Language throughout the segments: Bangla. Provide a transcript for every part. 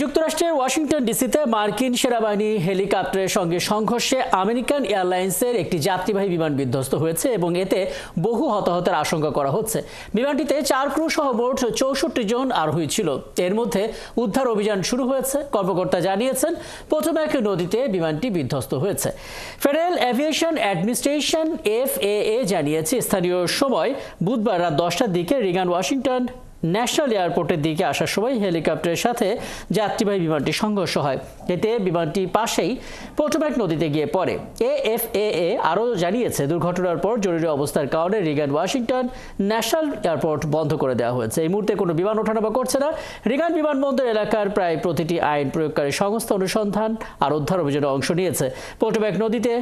যুক্তরাষ্ট্রের ওয়াশিংটন ডিসিতে মার্কিন সেনাবাহিনী হেলিকপ্টারের সঙ্গে সংঘর্ষে আমেরিকান এয়ারলাইন্সের একটি যাত্রীবাহী বিমান বিধ্বস্ত হয়েছে এবং এতে বহু হতাহতের আশঙ্কা করা হচ্ছে। বিমানটিতে 4 ক্রু সহ মোট 64 জন আরোহী ছিল। এর মধ্যে উদ্ধার অভিযান শুরু হয়েছে। কর্মকর্তা জানিয়েছেন পোটোম্যাক নদীতে বিমানটি বিধ্বস্ত হয়েছে। ফেডারেল এভিয়েশন অ্যাডমিনিস্ট্রেশন FAA জানিয়েছে স্থানীয় সময় বুধবার রাত 10টার দিকে রিগান ওয়াশিংটন ন্যাশনাল এয়ারপোর্টের দিকে আসার সময় হেলিকপ্টারের সাথে যাত্রীবাহী বিমানটি সংঘর্ষ হয়। এতে বিমানটি পাশেই পোটোম্যাক নদীতে গিয়ে পড়ে। FAA আরও জানিয়েছে দুর্ঘটনার পর জরুরি অবস্থার কারণে রিগান ওয়াশিংটন ন্যাশনাল এয়ারপোর্ট বন্ধ করে দেওয়া হয়েছে। এই মুহূর্তে কোনো বিমান ওঠানামা করছে না। রিগান বিমানবন্দর এলাকার প্রায় প্রতিটি আইন প্রয়োগকারী সংস্থা অনুসন্ধান আর উদ্ধার অভিযানে অংশ নিয়েছে। পোটোম্যাক নদীতে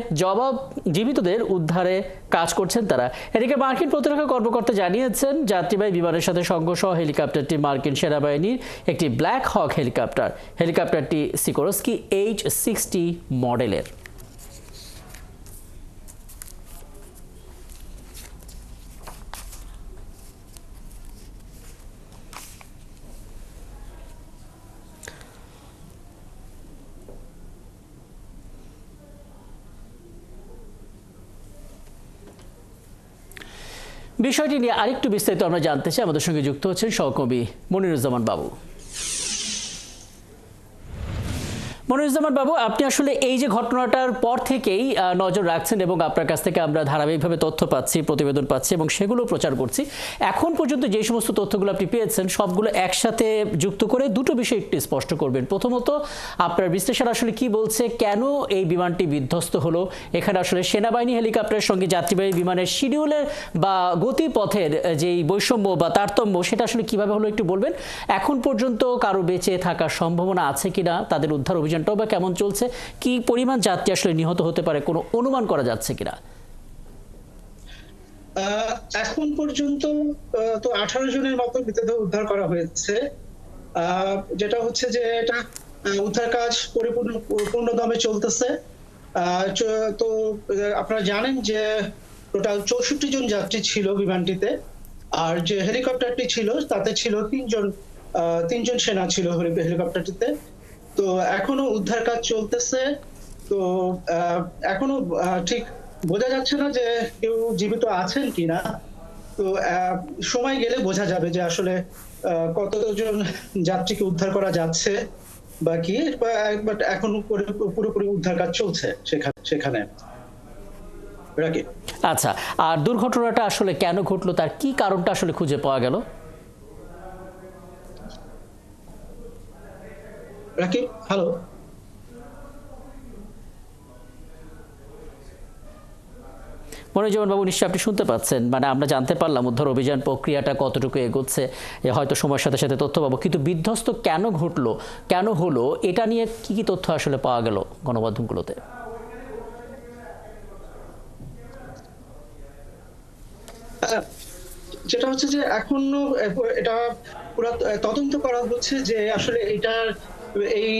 জীবিতদের উদ্ধারে কাজ করছেন তারা। এদিকে মার্কিন প্রতিরক্ষা কর্মকর্তা জানিয়েছেন যাত্রীবাহী বিমানের সাথে সংঘর্ষ হেলিকপ্টারটি মার্কিন সেনাবাহিনীর একটি ব্ল্যাক হক হেলিকপ্টার। হেলিকপ্টারটি সিকোরস্কি H-60 মডেলের। বিষয়টি নিয়ে আরেকটু বিস্তারিত আমরা জানতে চাই। আমাদের সঙ্গে যুক্ত হচ্ছেন সহকর্মী মনিরুজ্জামান বাবু। মনিরুজ্জামান বাবু, আপনি আসলে এই যে ঘটনাটার পর থেকেই নজর রাখছেন এবং আপনার কাছ থেকে আমরা ধারাবাহিকভাবে তথ্য পাচ্ছি, প্রতিবেদন পাচ্ছি এবং সেগুলো প্রচার করছি। এখন পর্যন্ত যে সমস্ত তথ্যগুলো আপনি পেয়েছেন সবগুলো একসাথে যুক্ত করে দুটো বিষয় একটু স্পষ্ট করবেন। প্রথমত, আপনার বিশ্লেষণ আসলে কি বলছে, কেন এই বিমানটি বিধ্বস্ত হলো? এখানে আসলে সেনাবাহিনী হেলিকপ্টারের সঙ্গে যাত্রীবাহী বিমানের শিডিউলের বা গতিপথের যেই বৈষম্য বা তারতম্য, সেটা আসলে কিভাবে হলো একটু বলবেন। এখন পর্যন্ত কারো বেঁচে থাকার সম্ভাবনা আছে কিনা, তাদের উদ্ধার অভিযান বা কেমন চলছে, কি পরিমাণ যাত্রী আসলে নিহত হতে পারে কোনো অনুমান করা যাচ্ছে কিনা? এখন পর্যন্ত তো 18 জনের মতো মৃতদেহ উদ্ধার করা হয়েছে। যেটা হচ্ছে যে এটা উদ্ধার কাজ পূর্ণদমে চলতেছে। তো আপনারা জানেন যে টোটাল 64 জন যাত্রী ছিল বিমানটিতে, আর যে হেলিকপ্টারটি ছিল তাতে ছিল 3 জন সেনা ছিল হেলিকপ্টারটিতে। তো এখনো উদ্ধার কাজ চলতেছে। তো এখনো ঠিক বোঝা যাচ্ছে না যে কেউ জীবিত আছেন কিনা। তো সময় গেলে বোঝা যাবে যে আসলে কতজন যাত্রীকে উদ্ধার করা যাচ্ছে বা কি। বাট এখন পুরোপুরি উদ্ধার কাজ চলছে সেখানে। আচ্ছা, আর দুর্ঘটনাটা আসলে কেন ঘটলো, তার কি কারণটা আসলে খুঁজে পাওয়া গেল? হ্যালো, মনিরুজ্জামান বাবু, নিশ্চয়ই আপনি শুনতে পাচ্ছেন। মানে আমরা জানতে পারলাম উদ্ধার অভিযান প্রক্রিয়াটা কতটুকু এগোচ্ছে, হয়তো সময়ের সাথে সাথে তথ্য পাবো, কিন্তু বিধ্বস্ত কেন ঘটলো, কেন হলো, এটা নিয়ে কি কি তথ্য আসলে পাওয়া গেল গণমাধ্যমগুলোতে? যেটা হচ্ছে যে এখনো এটা পুরো তদন্ত করা হচ্ছে যে আসলে এটার এই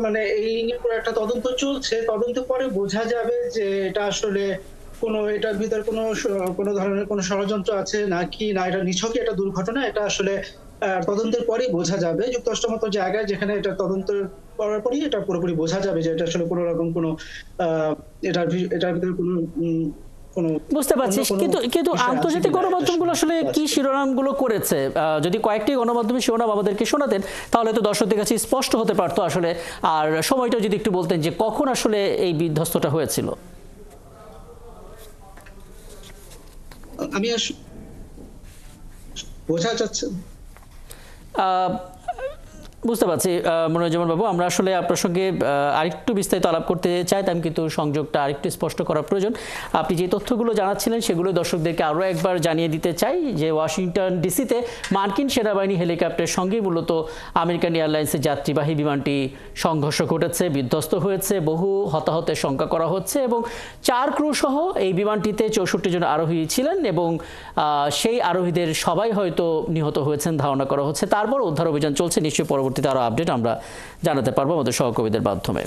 মানে এই নিয়ে পুরো একটা তদন্ত চলছে। তদন্ত পরে বোঝা যাবে যে এটা আসলে এটার ভিতর কোনো ধরনের কোনো ষড়যন্ত্র আছে নাকি না, এটা নিছকই একটা দুর্ঘটনা। এটা আসলে তদন্তের পরেই বোঝা যাবে। যুক্তরাষ্ট্রের মতো জায়গায় যেখানে এটা তদন্ত করার পরই এটা পুরোপুরি বোঝা যাবে যে এটা আসলে কোনো রকম কোনো এটার ভিতরে বুঝতে পারছি, কিন্তু আন্তর্জাতিক গণমাধ্যমগুলো আসলে কি শিরোনামগুলো করেছে, যদি কয়েকটি গণমাধ্যমের শিরোনাম আমাদেরকে শোনাতেন তাহলে তো দর্শকদের কাছে স্পষ্ট হতে পারতো আসলে। আর সময়টা যদি একটু বলতেন যে কখন আসলে এই বিধ্বস্তটা হয়েছিল। আমি বোঝা যাচ্ছে। বুঝতে পারছি মনিরুজ্জামান বাবু, আমরা আসলে আপনার সঙ্গে আরেকটু বিস্তারিত আলাপ করতে চাইতাম, কিন্তু সংযোগটা আরেকটু স্পষ্ট করা প্রয়োজন। আপনি যে তথ্যগুলো জানাচ্ছিলেন সেগুলো দর্শকদেরকে আরও একবার জানিয়ে দিতে চাই যে ওয়াশিংটন ডিসিতে মার্কিন সেনাবাহিনী হেলিকপ্টারের সঙ্গে মূলত আমেরিকান এয়ারলাইন্সের যাত্রীবাহী বিমানটি সংঘর্ষ ঘটেছে, বিধ্বস্ত হয়েছে, বহু হতাহতের শঙ্কা করা হচ্ছে এবং 4 ক্রু সহ এই বিমানটিতে 64 জন আরোহী ছিলেন এবং সেই আরোহীদের সবাই হয়তো নিহত হয়েছেন ধারণা করা হচ্ছে। তারপর উদ্ধার অভিযান চলছে। নিশ্চয়ই পরবর্তীতে আরও আপডেট আমরা জানাতে পারবো আমাদের সহকর্মীদের মাধ্যমে।